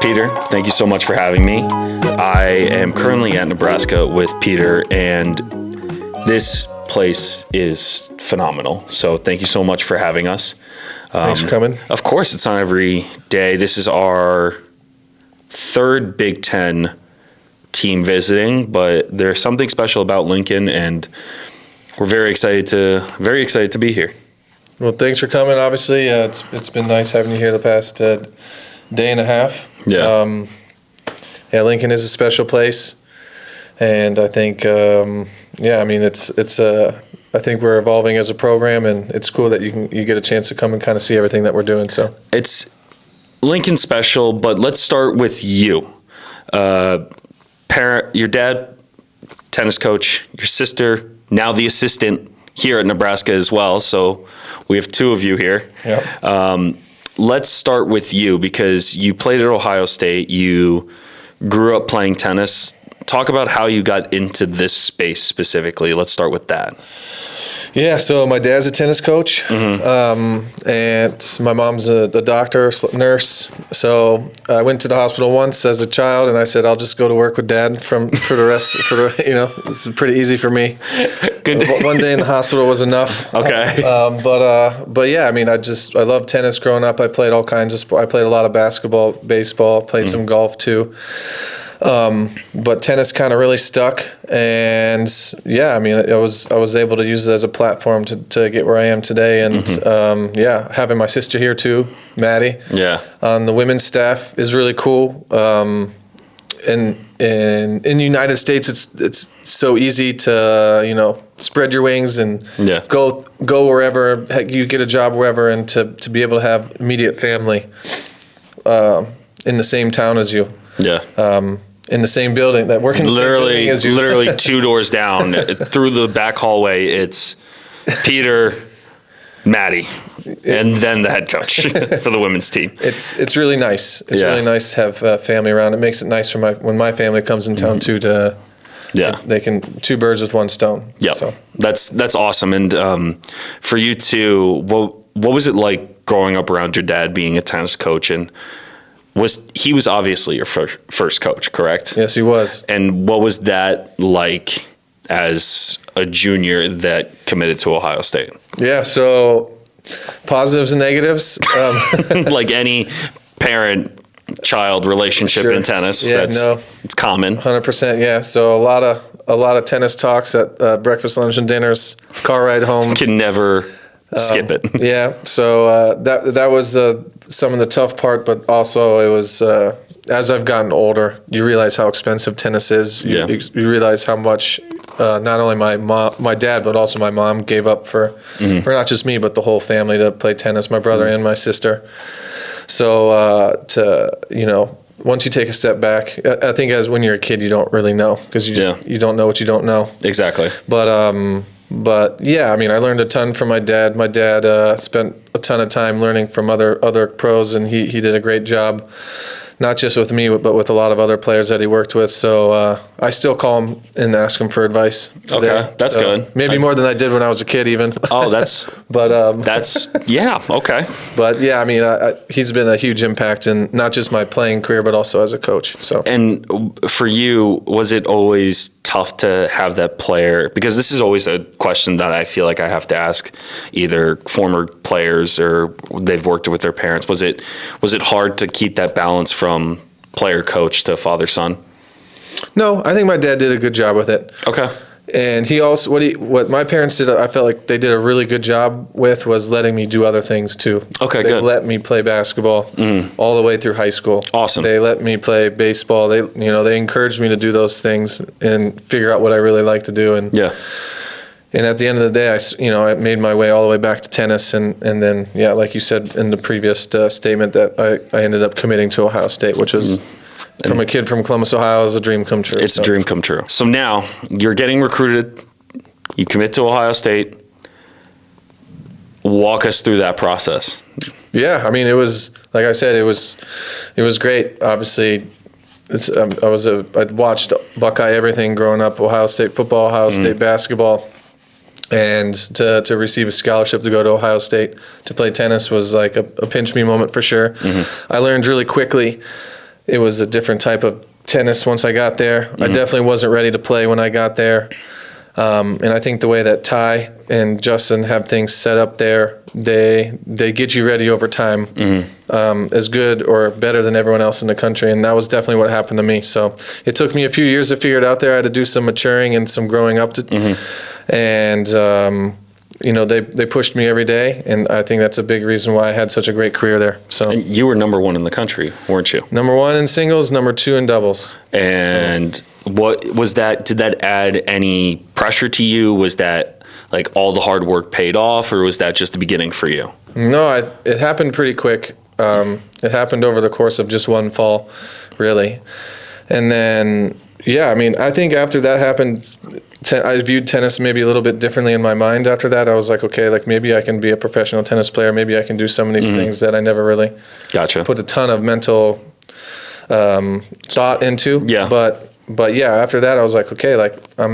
Peter, thank you so much for having me. I am currently at Nebraska with Peter, and this place is phenomenal. So thank you so much for having us. Thanks for coming. Of course, it's not every day. This is our third Big Ten team visiting, but there's something special about Lincoln, and we're very excited to be here. Well, thanks for coming. Obviously, it's been nice having you here the past day and a half. Yeah. Lincoln is a special place, and I think I think we're evolving as a program, and it's cool that you get a chance to come and kind of see everything that we're doing. So it's Lincoln special, but let's start with you. Your dad, tennis coach, your sister, now the assistant here at Nebraska as well. So we have two of you here. Yep. Let's start with you, because you played at Ohio State. You grew up playing tennis. Talk about how you got into this space specifically. Let's start with that. Yeah, so my dad's a tennis coach, and my mom's a doctor, nurse. So I went to the hospital once as a child, and I said, I'll just go to work with Dad for the rest. This is pretty easy for me. Good. One day in the hospital was enough. Okay. But yeah, I mean, I love tennis growing up. I played all kinds of sport. I played a lot of basketball, baseball, played some golf too. But tennis kind of really stuck, and yeah, I mean, I was able to use it as a platform to get where I am today, and having my sister here too, Maddie, on the women's staff is really cool. In the United States, it's so easy to spread your wings and go wherever. Heck, you get a job wherever, and to be able to have immediate family in the same town as you. Yeah. In the same building, that work in the same building as you. Literally 2 doors down, through the back hallway, it's Peter, Maddie, and then the head coach for the women's team. It's really nice. It's really nice to have family around. It makes it nice for when my family comes in town too. They can 2 birds with 1 stone. Yeah, so that's awesome. And for you too, what was it like growing up around your dad being a tennis coach? And he was obviously your first coach, correct? Yes, he was. And what was that like as a junior that committed to Ohio State? Yeah, so positives and negatives. Like any parent-child relationship in tennis. Yeah, it's common. 100%. Yeah. So a lot of tennis talks at breakfast, lunch, and dinners. Car ride home. Can never skip it. Yeah. So that was some of the tough part, but also it was as I've gotten older, you realize how expensive tennis is. You realize how much not only my dad, but also my mom gave up for not just me, but the whole family to play tennis. My brother and my sister. So once you take a step back, I think as when you're a kid, you don't really know, because you don't know what you don't know. Exactly. But yeah, I mean, I learned a ton from my dad. My dad spent a ton of time learning from other pros, and he did a great job, not just with me, but with a lot of other players that he worked with. So I still call him and ask him for advice today. Okay, that's good. Maybe more than I did when I was a kid even. Oh, that's okay. But yeah, I mean, he's been a huge impact in not just my playing career, but also as a coach. So. And for you, was it always tough to have that player? Because this is always a question that I feel like I have to ask either former players or they've worked with their parents. Was it hard to keep that balance from player coach to father son? No, I think my dad did a good job with it. Okay. And he also what my parents did, I felt like they did a really good job with, was letting me do other things too. Okay, good. They let me play basketball all the way through high school. Awesome. They let me play baseball. They encouraged me to do those things and figure out what I really like to do. And and at the end of the day, I made my way all the way back to tennis, and then like you said in the previous statement, that I ended up committing to Ohio State, which was. From a kid from Columbus, Ohio, is a dream come true. It's a dream come true. So now you're getting recruited. You commit to Ohio State. Walk us through that process. Yeah, I mean, it was, like I said, it was great. Obviously, I'd watched Buckeye everything growing up: Ohio State football, Ohio State basketball, and to receive a scholarship to go to Ohio State to play tennis was like a pinch me moment for sure. I learned really quickly it was a different type of tennis once I got there. I definitely wasn't ready to play when I got there. And I think the way that Ty and Justin have things set up there, they get you ready over time, as good or better than everyone else in the country. And that was definitely what happened to me. So it took me a few years to figure it out there. I had to do some maturing and some growing up and they pushed me every day, and I think that's a big reason why I had such a great career there. So And you were number 1 in the country, weren't you? number 1 in singles, number 2 in doubles. And what was that? Did that add any pressure to you? Was that like all the hard work paid off, or was that just the beginning for you? No, it happened pretty quick. It happened over the course of just one fall, really. And then, yeah, I mean, I think after that happened, I viewed tennis maybe a little bit differently in my mind after that. I was like, okay, like maybe I can be a professional tennis player. Maybe I can do some of these things that I never really put a ton of mental thought into. Yeah. But yeah, after that, I was like, okay, like I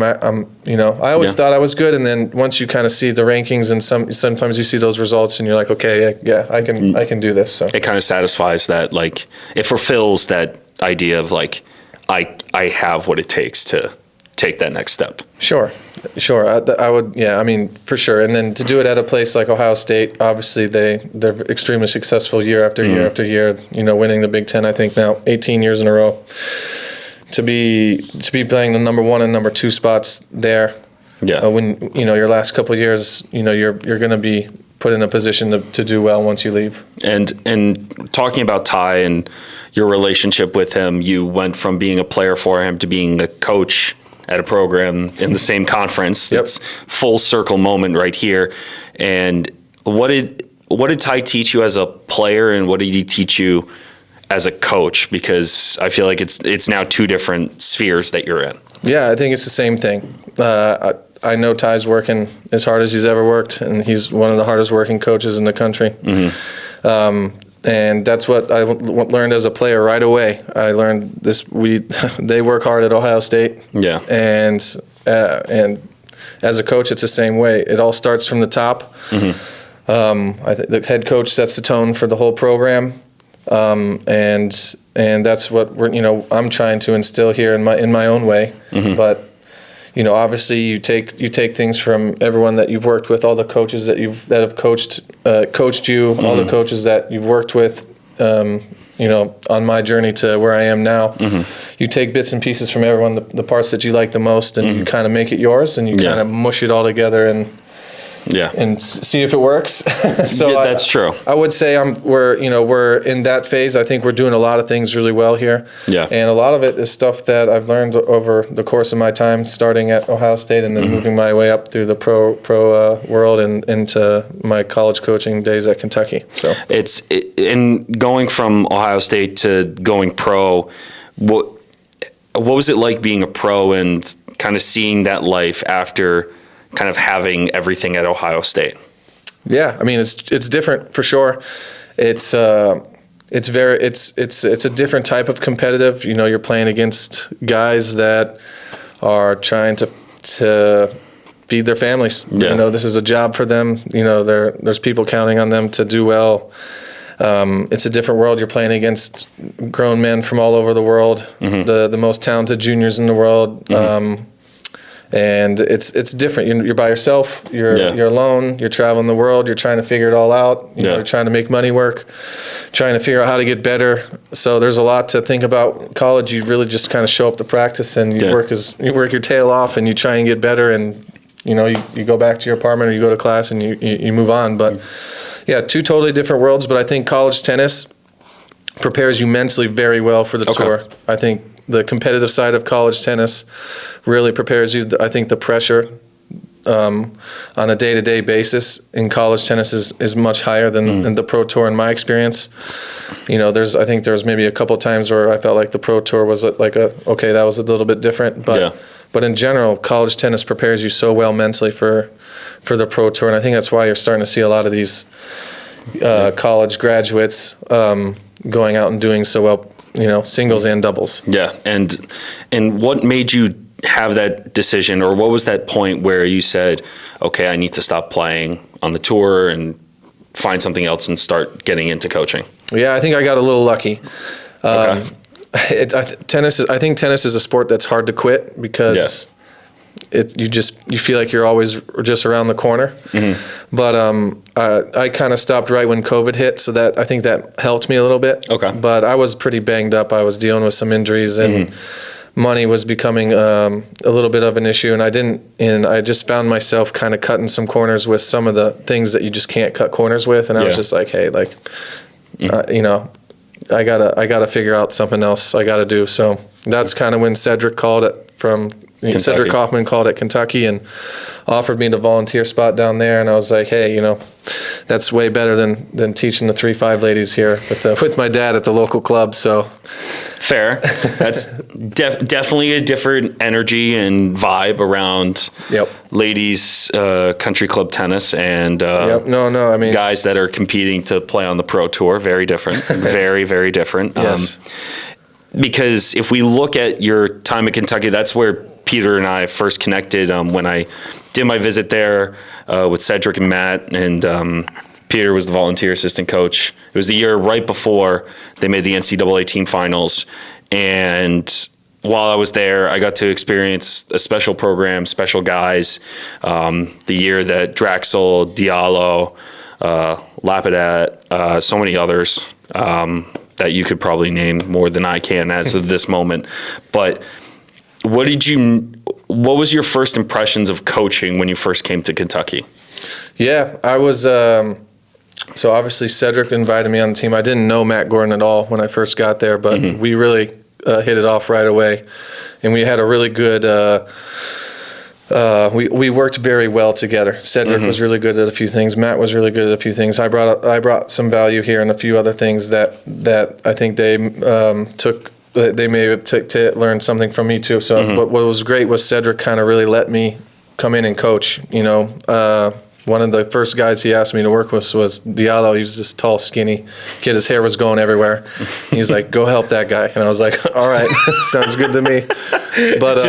always thought I was good. And then once you kind of see the rankings and sometimes you see those results and you're like, okay, yeah, I can do this. So it kind of satisfies that, like, it fulfills that idea of like, I have what it takes to take that next step. Sure. I would, yeah, I mean, for sure. And then to do it at a place like Ohio State, obviously they're extremely successful year after year after year, winning the Big Ten, I think now 18 years in a row. To be playing the number 1 and number 2 spots there, when your last couple of years, you're going to be put in a position to do well once you leave. And talking about Ty and your relationship with him, you went from being a player for him to being a coach at a program in the same conference. That's full circle moment right here. And what did Ty teach you as a player, and what did he teach you as a coach? Because I feel like it's now 2 different spheres that you're in. Yeah, I think it's the same thing. I know Ty's working as hard as he's ever worked, and he's one of the hardest working coaches in the country. And that's what I learned as a player right away. I learned this. They work hard at Ohio State. Yeah. And as a coach, it's the same way. It all starts from the top. I think the head coach sets the tone for the whole program. And that's what I'm trying to instill here in my own way. But obviously you take things from everyone that you've worked with, all the coaches that have coached you, all the coaches that you've worked with, on my journey to where I am now. You take bits and pieces from everyone, the parts that you like the most, and you kind of make it yours, and you kind of mush it all together and see if it works. So that's true. I would say we're in that phase. I think we're doing a lot of things really well here. Yeah. And a lot of it is stuff that I've learned over the course of my time, starting at Ohio State and then moving my way up through the pro world and into my college coaching days at Kentucky. So and going from Ohio State to going pro, what was it like being a pro and kind of seeing that life after kind of having everything at Ohio State? Yeah, I mean it's different for sure. It's a different type of competitive. You're playing against guys that are trying to feed their families. Yeah. This is a job for them. There's people counting on them to do well. It's a different world. You're playing against grown men from all over the world, the most talented juniors in the world. And it's different. You're by yourself. You're alone. You're traveling the world. You're trying to figure it all out. You're trying to make money work, trying to figure out how to get better. So there's a lot to think about. College, you really just kind of show up to practice and you work your tail off and you try and get better. And you go back to your apartment or you go to class and you move on. But yeah, 2 totally different worlds. But I think college tennis prepares you mentally very well for the tour. I think the competitive side of college tennis really prepares you. I think the pressure on a day-to-day basis in college tennis is much higher than the pro tour in my experience. I think there was maybe a couple of times where I felt like the pro tour was that was a little bit different. But in general, college tennis prepares you so well mentally for the pro tour. And I think that's why you're starting to see a lot of these college graduates going out and doing so well, singles and doubles. Yeah. And what made you have that decision, or what was that point where you said, okay, I need to stop playing on the tour and find something else and start getting into coaching? Yeah, I think I got a little lucky. tennis is. I think tennis is a sport that's hard to quit because you feel like you're always just around the corner. But I kind of stopped right when COVID hit, so that I think that helped me a little bit. Okay. But I was pretty banged up. I was dealing with some injuries, and money was becoming a little bit of an issue. And I just found myself kind of cutting some corners with some of the things that you just can't cut corners with. And I was just like, hey, like, I gotta figure out something else I gotta do. So that's kind of when Cedric called it from. Cedric Kaufman called at Kentucky and offered me the volunteer spot down there, and I was like, hey, that's way better than teaching the 3-5 ladies here with my dad at the local club. So fair. That's definitely a different energy and vibe around ladies country club tennis and I mean, guys that are competing to play on the pro tour. Very different. Very, very different. Yes. Because if we look at your time at Kentucky, that's where Peter and I first connected when I did my visit there with Cedric and Matt, and Peter was the volunteer assistant coach. It was the year right before they made the NCAA team finals, and while I was there, I got to experience a special program, special guys. The year that Draxel, Diallo, Lapidat, so many others that you could probably name more than I can as of this moment. But what was your first impressions of coaching when you first came to Kentucky? Yeah, I was, so obviously Cedric invited me on the team. I didn't know Matt Gordon at all when I first got there, but we really hit it off right away. And we had a really good, we worked very well together. Cedric was really good at a few things. Matt was really good at a few things. I brought some value here and a few other things that I think they may have took to learn something from me too. So, but what was great was Cedric kind of really let me come in and coach. One of the first guys he asked me to work with was Diallo. He was this tall, skinny kid. His hair was going everywhere. He's like, "Go help that guy." And I was like, "All right, sounds good to me." But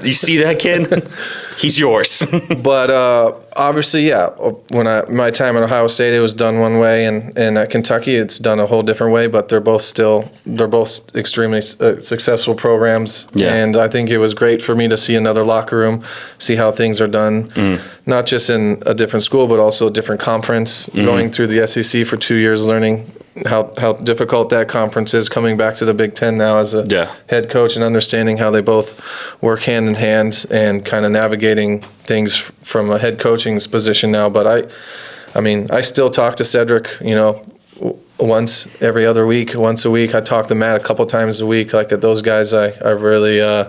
you see that kid? He's yours. But obviously, when my time at Ohio State, it was done one way, and at Kentucky, it's done a whole different way. But they're both extremely successful programs. Yeah. And I think it was great for me to see another locker room, see how things are done, not just in a different school, but also a different conference. Going through the SEC for 2 years, learning how difficult that conference is, coming back to the Big Ten now as a head coach and understanding how they both work hand in hand and kind of navigating things from a head coaching's position now. But I still talk to Cedric, once every other week, once a week. I talk to Matt a couple times a week. Like at those guys, I really I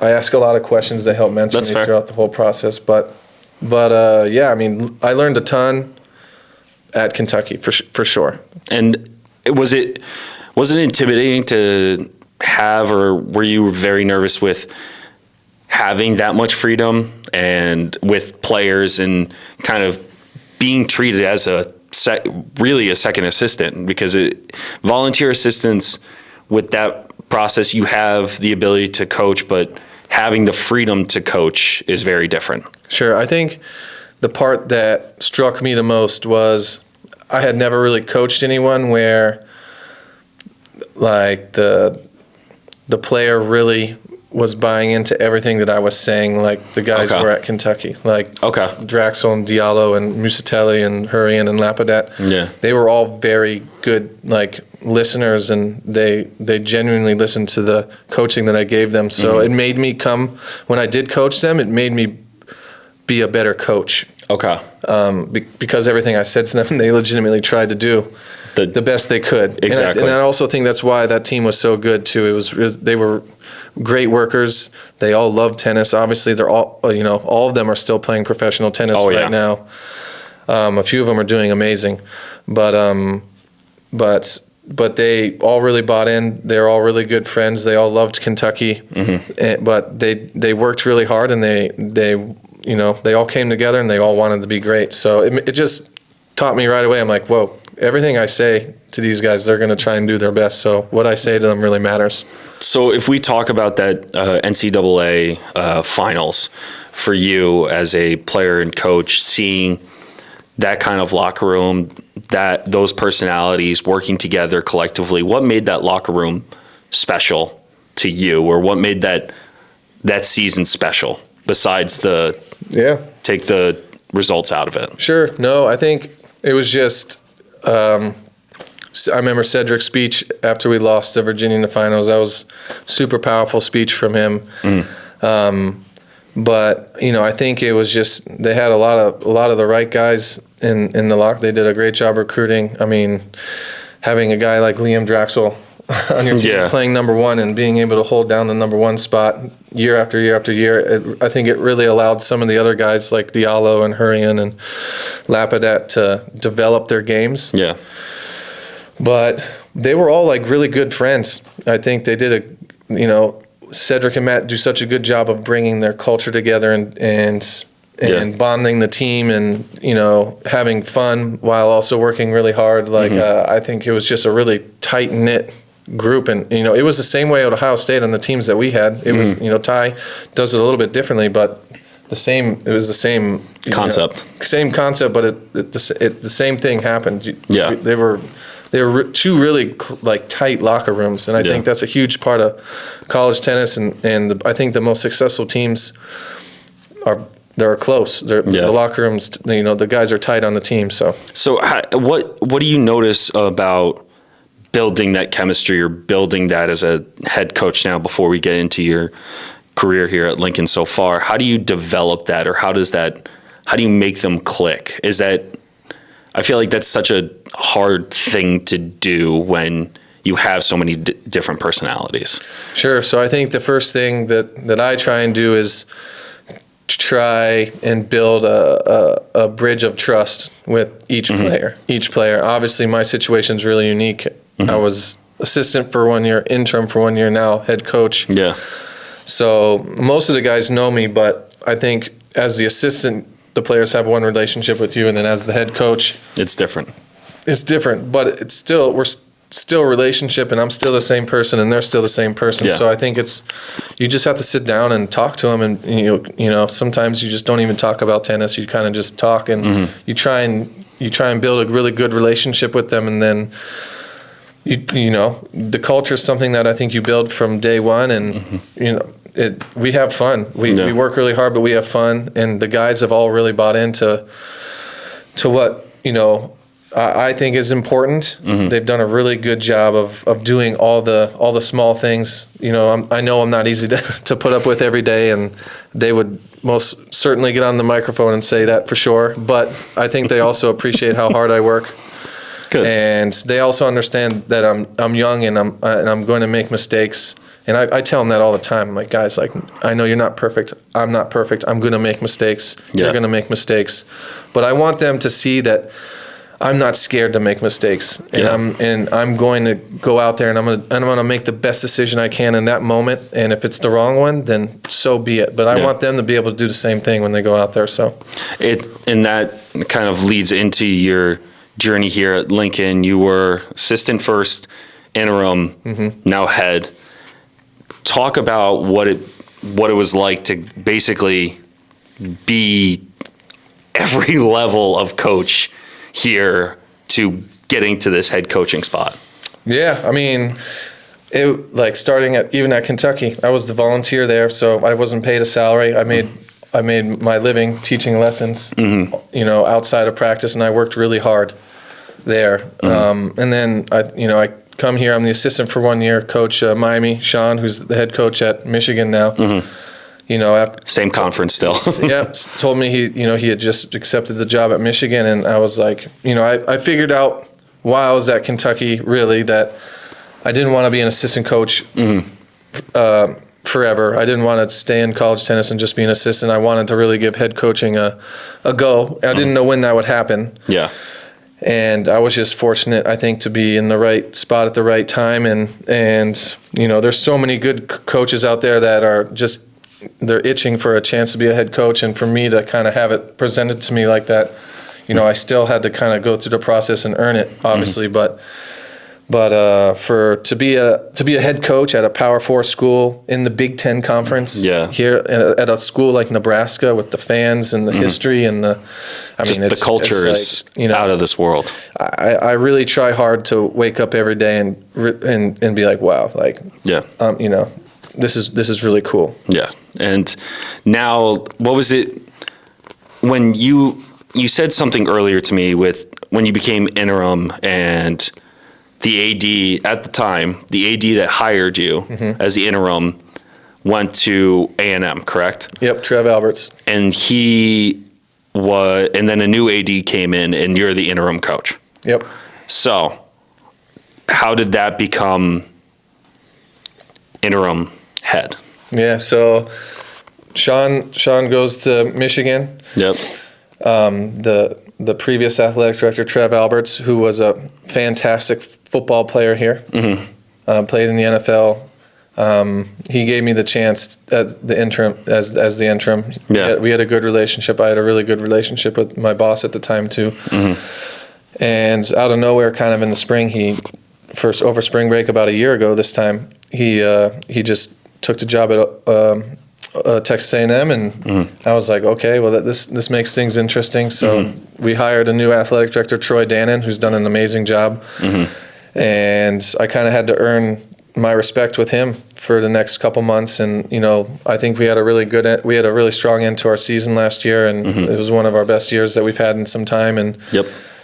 ask a lot of questions that help mentor me throughout the whole process. But I learned a ton at Kentucky for sure. And was it intimidating to have, or were you very nervous with having that much freedom and with players and kind of being treated as really a second assistant? Because volunteer assistants, with that process, you have the ability to coach, but having the freedom to coach is very different. Sure. I think the part that struck me the most was I had never really coached anyone where like the player really was buying into everything that I was saying. Like the guys were at Kentucky, like Draxel and Diallo and Musatelli and Hurrian and Lapidat. Yeah, they were all very good like listeners, and they genuinely listened to the coaching that I gave them. So it made me when I did coach them, it made me be a better coach. Okay. Because everything I said to them, they legitimately tried to do the best they could. Exactly. And I also think that's why that team was so good too. They were great workers. They all love tennis. Obviously, they're all all of them are still playing professional tennis right now. A few of them are doing amazing, but they all really bought in. They're all really good friends. They all loved Kentucky, but they worked really hard, and they all came together and they all wanted to be great. So it just taught me right away. I'm like, whoa, everything I say to these guys, they're going to try and do their best. So what I say to them really matters. So if we talk about that NCAA finals for you as a player and coach, seeing that kind of locker room, those personalities working together collectively, what made that locker room special to you, or what made that season special besides take the results out of it? Sure. No, I think it was just, I remember Cedric's speech after we lost to Virginia in the finals. That was super powerful speech from him. But I think it was just they had a lot of the right guys in the lock. They did a great job recruiting. I mean, having a guy like Liam Draxel on your team playing number one and being able to hold down the number one spot year after year after year, I think it really allowed some of the other guys like Diallo and Hurrian and Lapadat to develop their games. Yeah. But they were all like really good friends. I think they did Cedric and Matt do such a good job of bringing their culture together and bonding the team and having fun while also working really hard. Like I think it was just a really tight knit group, and it was the same way at Ohio State on the teams that we had. It was Ty does it a little bit differently, but it was the same concept. Same concept, but the same thing happened. They were two really like tight locker rooms, and I think that's a huge part of college tennis. And I think the most successful teams they're close. The locker rooms, the guys are tight on the team. So what do you notice about building that chemistry or building that as a head coach now? Before we get into your career here at Lincoln so far, how do you develop that, or how do you make them click? I feel like that's such a hard thing to do when you have so many different personalities. Sure. So I think the first thing that I try and do is try and build a bridge of trust with each player. Each player. Obviously, my situation is really unique. I was assistant for 1 year, interim for 1 year, now head coach. Yeah. So most of the guys know me, but I think as the assistant, the players have one relationship with you, and then as the head coach, it's different. It's different, but we're still a relationship, and I'm still the same person, and they're still the same person. Yeah. So I think you just have to sit down and talk to them, and sometimes you just don't even talk about tennis. You kind of just talk, and you try and build a really good relationship with them, and then the culture is something that I think you build from day one, and we have fun. We work really hard, but we have fun, and the guys have all really bought into what I think is important. They've done a really good job of doing all the small things. I know I'm not easy to put up with every day, and they would most certainly get on the microphone and say that for sure. But I think they also appreciate how hard I work. Good. And they also understand that I'm young and I'm going to make mistakes. And I tell them that all the time. I'm like, guys, I know you're not perfect. I'm not perfect. I'm going to make mistakes. You're going to make mistakes. But I want them to see that I'm not scared to make mistakes. And I'm going to go out there and I'm going to make the best decision I can in that moment. And if it's the wrong one, then so be it. But I want them to be able to do the same thing when they go out there. So and that kind of leads into your journey here at Lincoln. You were assistant first, interim, now head. Talk about what it was like to basically be every level of coach here to getting to this head coaching spot. Yeah, I mean, starting even at Kentucky, I was the volunteer there, so I wasn't paid a salary. I made my living teaching lessons, outside of practice, and I worked really hard there. And then I come here. I'm the assistant for 1 year. Coach Miami, Sean, who's the head coach at Michigan now. Same conference still. Told me he had just accepted the job at Michigan, and I was like, I figured out while I was at Kentucky really that I didn't want to be an assistant coach forever. I didn't want to stay in college tennis and just be an assistant. I wanted to really give head coaching a go. I didn't know when that would happen. Yeah. And I was just fortunate, I think, to be in the right spot at the right time. And there's so many good coaches out there that are just, they're itching for a chance to be a head coach. And for me to kind of have it presented to me like that, I still had to kind of go through the process and earn it, obviously. But But to be a head coach at a Power 4 school in the Big Ten Conference, here at a school like Nebraska with the fans and the history and the culture is out of this world. I really try hard to wake up every day and be like, wow, like this is really cool. Yeah. And now, what was it when you said something earlier to me with when you became interim and the AD at the time, the AD that hired you as the interim went to A&M, correct? Yep, Trev Alberts. And and then a new AD came in and you're the interim coach. Yep. So how did that become interim head? Yeah, so Sean goes to Michigan. Yep. The previous athletic director, Trev Alberts, who was a fantastic football player here, played in the NFL. He gave me the chance as the interim. Yeah. We had a good relationship. I had a really good relationship with my boss at the time too. And out of nowhere, kind of in the spring, over spring break about a year ago this time, he just took the job at Texas A&M, and I was like, okay, well, this makes things interesting. So we hired a new athletic director, Troy Dannon, who's done an amazing job. And I kind of had to earn my respect with him for the next couple months. And, I think we had a really strong end to our season last year, and it was one of our best years that we've had in some time. And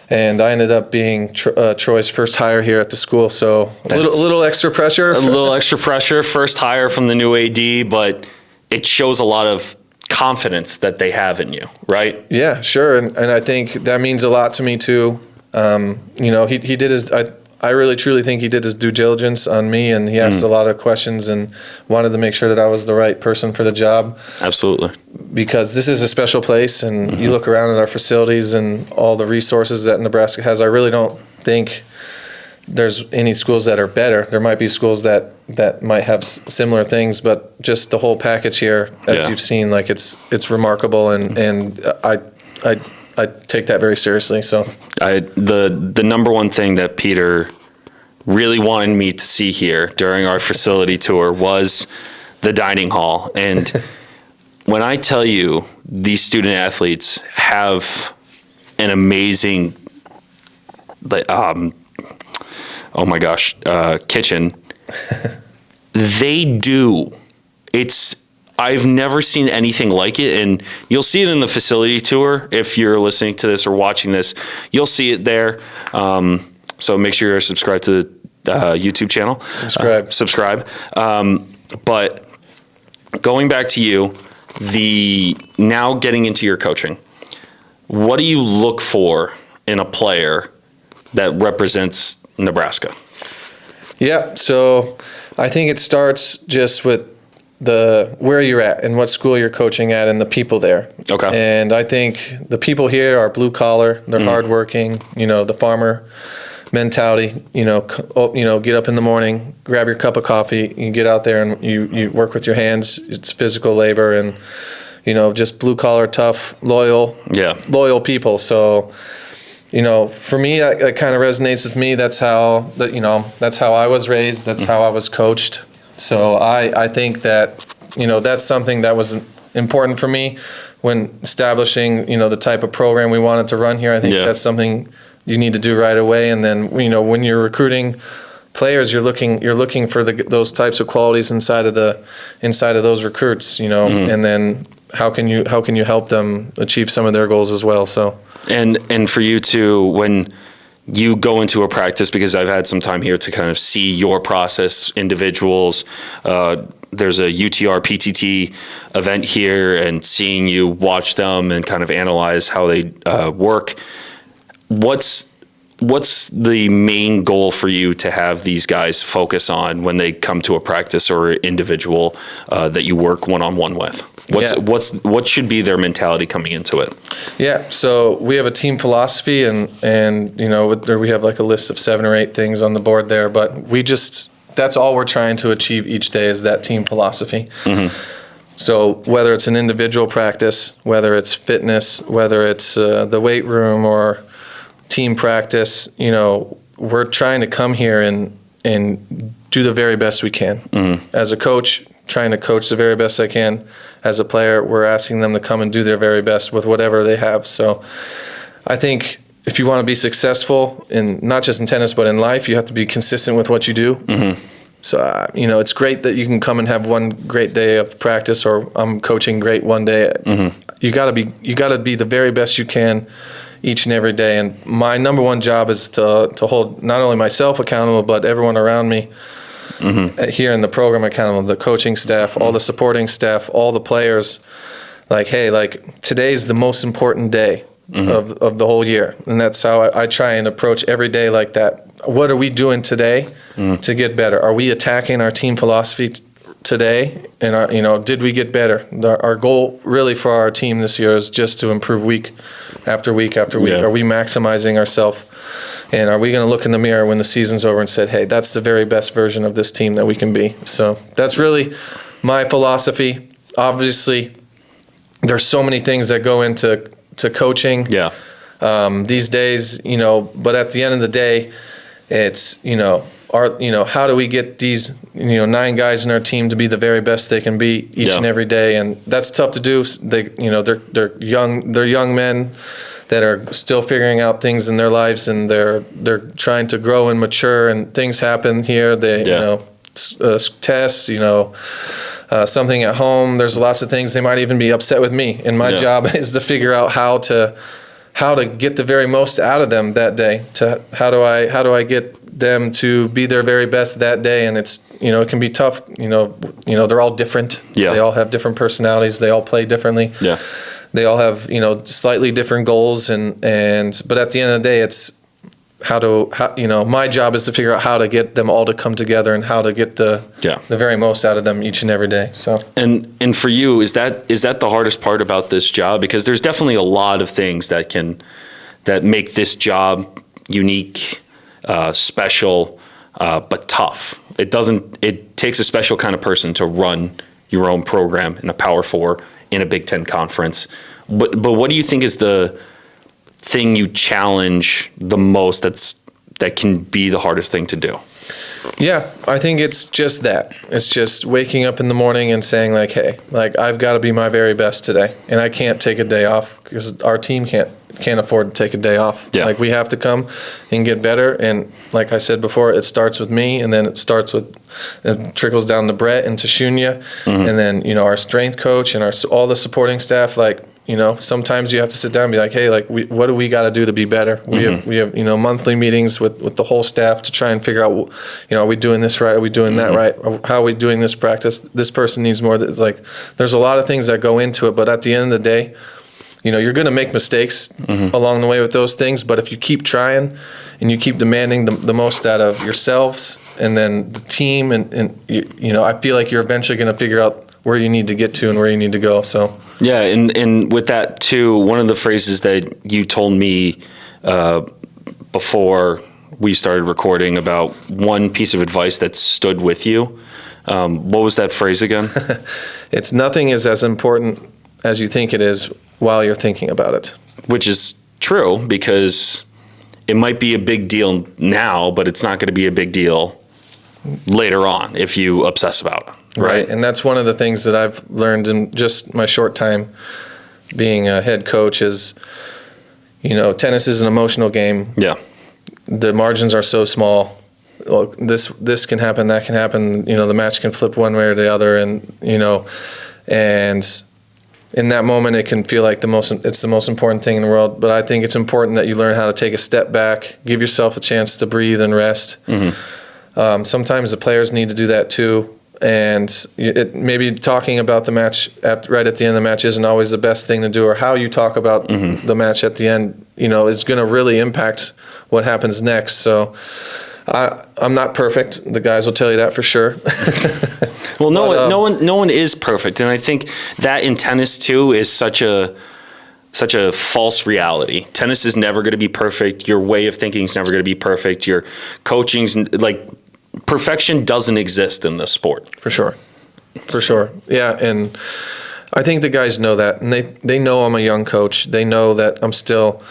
And I ended up being Troy's first hire here at the school, so a little extra pressure. A little extra pressure, first hire from the new AD, but it shows a lot of confidence that they have in you, right? Yeah, sure, and I think that means a lot to me too. He did his. I really truly think he did his due diligence on me, and he asked a lot of questions and wanted to make sure that I was the right person for the job. Absolutely. Because this is a special place, and you look around at our facilities and all the resources that Nebraska has, I really don't think there's any schools that are better. There might be schools that might have similar things, but just the whole package here, as you've seen, like it's remarkable, and I take that very seriously. So the number one thing that Peter really wanted me to see here during our facility tour was the dining hall. And when I tell you these student athletes have an amazing, kitchen, they do. I've never seen anything like it, and you'll see it in the facility tour. If you're listening to this or watching this, you'll see it there. So make sure you're subscribed to the YouTube channel. Subscribe. But going back to you, now getting into your coaching, what do you look for in a player that represents Nebraska? Yeah, so I think it starts just with where you're at and what school you're coaching at and the people there. Okay. And I think the people here are blue collar, they're hardworking, the farmer mentality, get up in the morning, grab your cup of coffee, you get out there and you work with your hands. It's physical labor and, just blue collar, tough, loyal people. So, for me, that kind of resonates with me. That's how I was raised. That's how I was coached. So I think that, that's something that was important for me when establishing, the type of program we wanted to run here. I think that's something you need to do right away. And then, when you're recruiting players, you're looking for those types of qualities inside of those recruits, and then how can you help them achieve some of their goals as well? So and for you too, when you go into a practice, because I've had some time here to kind of see your process, individuals. There's a UTR PTT event here, and seeing you watch them and kind of analyze how they work. What's the main goal for you to have these guys focus on when they come to a practice or individual that you work one-on-one with? What should be their mentality coming into it? Yeah, so we have a team philosophy, and we have like a list of 7 or 8 things on the board there, but that's all we're trying to achieve each day is that team philosophy. So whether it's an individual practice, whether it's fitness, whether it's the weight room or team practice, we're trying to come here and do the very best we can. As a coach, trying to coach the very best I can. As a player, we're asking them to come and do their very best with whatever they have. So I think if you want to be successful, not just in tennis, but in life, you have to be consistent with what you do. So, it's great that you can come and have one great day of practice, or I'm coaching great one day. You got to be the very best you can each and every day. And my number one job is to hold not only myself accountable, but everyone around me here in the program accountable, the coaching staff, all the supporting staff, all the players. Like, hey, today's the most important day of the whole year. And that's how I try and approach every day like that. What are we doing today to get better? Are we attacking our team philosophy today? And did we get better? Our goal really for our team this year is just to improve week after week after week. Yeah. Are we maximizing ourselves? And are we going to look in the mirror when the season's over and say, hey, that's the very best version of this team that we can be? So that's really my philosophy. Obviously, there's so many things that go into coaching these days, but at the end of the day, it's, how do we get these, 9 guys in our team to be the very best they can be each and every day? And that's tough to do. They're young men that are still figuring out things in their lives, and they're trying to grow and mature, and things happen here. Tests, something at home. There's lots of things. They might even be upset with me. And my job is to figure out how to get the very most out of them that day. How do I get them to be their very best that day? And it's, it can be tough. They're all different. They all have different personalities. They all play differently. They all have, slightly different goals. But at the end of the day, it's my job is to figure out how to get them all to come together and how to get the very most out of them each and every day. So and for you, is that the hardest part about this job? Because there's definitely a lot of things that make this job unique, special, but tough. It takes a special kind of person to run your own program in a Power 4 in a Big Ten conference. But what do you think is the thing you challenge the most that can be the hardest thing to do? Yeah, I think it's just that. It's just waking up in the morning and saying hey, I've got to be my very best today, and I can't take a day off because our team can't afford to take a day off. We have to come and get better, and like I said before, it starts with me, and then it trickles down to Brett and to Shunya, and then our strength coach and all the supporting staff. Sometimes you have to sit down and be like, hey, what do we got to do to be better? We have monthly meetings with the whole staff to try and figure out, are we doing this right? Are we doing that right? How are we doing this practice? This person needs more. There's a lot of things that go into it, but at the end of the day, you're going to make mistakes along the way with those things. But if you keep trying and you keep demanding the most out of yourselves and then the team, and I feel like you're eventually going to figure out where you need to get to and where you need to go. So yeah, and with that too, one of the phrases that you told me before we started recording about one piece of advice that stood with you. What was that phrase again? It's nothing is as important as you think it is while you're thinking about it. Which is true, because it might be a big deal now, but it's not going to be a big deal later on if you obsess about it. Right. And that's one of the things that I've learned in just my short time being a head coach is, tennis is an emotional game. Yeah. The margins are so small. Well, this can happen, that can happen. The match can flip one way or the other, and in that moment it can feel like it's the most important thing in the world. But I think it's important that you learn how to take a step back, give yourself a chance to breathe and rest. Sometimes the players need to do that too. And maybe talking about the match right at the end of the match isn't always the best thing to do, or how you talk about the match at the end, is going to really impact what happens next. So I'm not perfect. The guys will tell you that for sure. Well, no one is perfect, and I think that in tennis too is such a false reality. Tennis is never going to be perfect. Your way of thinking is never going to be perfect. Your coaching's perfection doesn't exist in this sport. For sure. Yeah, and I think the guys know that, and they know I'm a young coach. They know that I'm still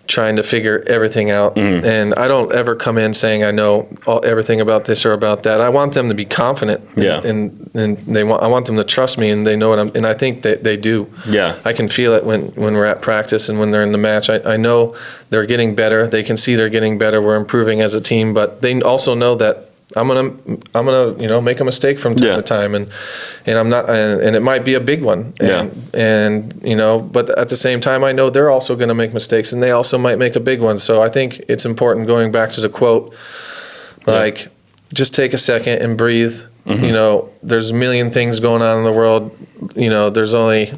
trying to figure everything out. And I don't ever come in saying I know everything about this or about that. I want them to be confident. Yeah. And I want them to trust me, and they know and I think that they do. Yeah. I can feel it when we're at practice and when they're in the match. I know they're getting better. They can see they're getting better. We're improving as a team, but they also know that I'm gonna make a mistake from time to time, and I'm not, and it might be a big one, and but at the same time, I know they're also gonna make mistakes, and they also might make a big one. So I think it's important, going back to the quote, like, just take a second and breathe. There's a million things going on in the world. There's only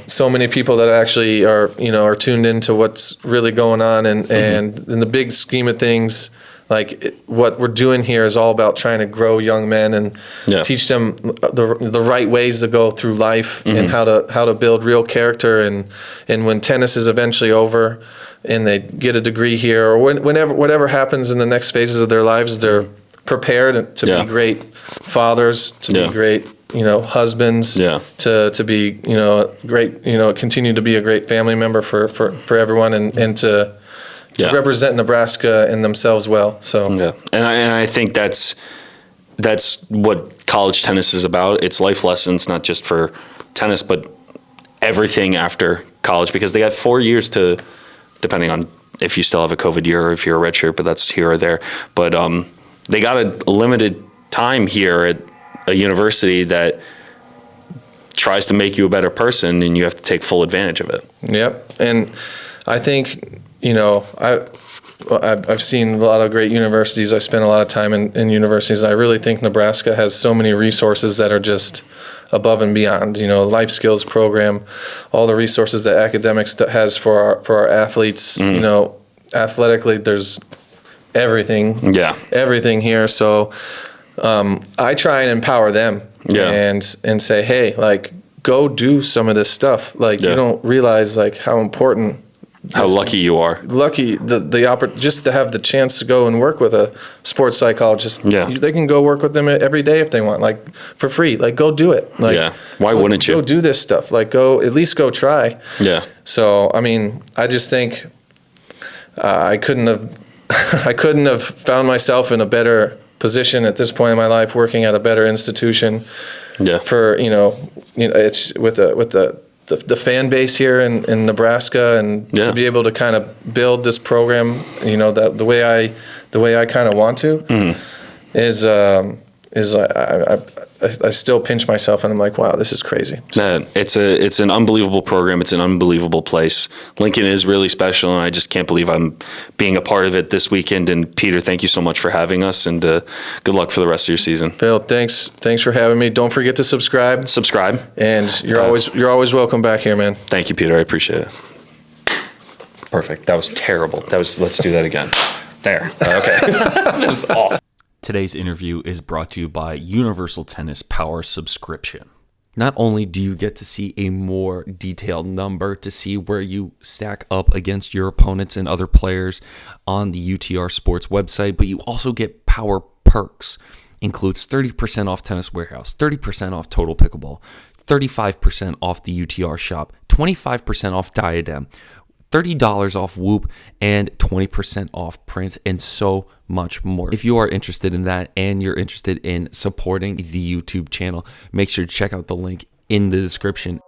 so many people that actually are tuned into what's really going on, and in the big scheme of things, like, what we're doing here is all about trying to grow young men and teach them the right ways to go through life, and how to build real character. And when tennis is eventually over and they get a degree here, or whatever happens in the next phases of their lives, they're prepared to be great fathers, to be great husbands, to be great, continue to be a great family member for everyone, and to represent Nebraska and themselves well. So and I think that's what college tennis is about. It's life lessons, not just for tennis, but everything after college, because they got 4 years to, depending on if you still have a COVID year or if you're a redshirt, but that's here or there. But they got a limited time here at a university that tries to make you a better person, and you have to take full advantage of it. Yep. And I think, I've seen a lot of great universities. I spent a lot of time in universities. I really think Nebraska has so many resources that are just above and beyond. Life skills program, all the resources that academics has for our athletes. Athletically, there's everything. Everything here. So I try and empower them. And say, hey, like, go do some of this stuff. Like, you don't realize, like, how important. How lucky you are. Lucky just to have the chance to go and work with a sports psychologist. They can go work with them every day if they want, like, for free. Like, go do it. Like, why wouldn't you? Go do this stuff. Like, at least go try. So, I mean, I just think I couldn't have found myself in a better position at this point in my life, working at a better institution. For it's with the fan base here in Nebraska, and to be able to kind of build this program, the way I kind of want to, is I still pinch myself, and I'm like, wow, this is crazy. Man, it's an unbelievable program. It's an unbelievable place. Lincoln is really special, and I just can't believe I'm being a part of it this weekend. And Peter, thank you so much for having us, and good luck for the rest of your season. Phil, thanks for having me. Don't forget to subscribe. And you're always welcome back here, man. Thank you, Peter. I appreciate it. Perfect. That was terrible. Let's do that again. There. Okay. That was awful. Today's interview is brought to you by Universal Tennis Power Subscription. Not only do you get to see a more detailed number to see where you stack up against your opponents and other players on the UTR Sports website, but you also get power perks. Includes 30% off Tennis Warehouse, 30% off Total Pickleball, 35% off the UTR shop, 25% off Diadem, $30 off Whoop, and 20% off print, and so much more. If you are interested in that and you're interested in supporting the YouTube channel, make sure to check out the link in the description.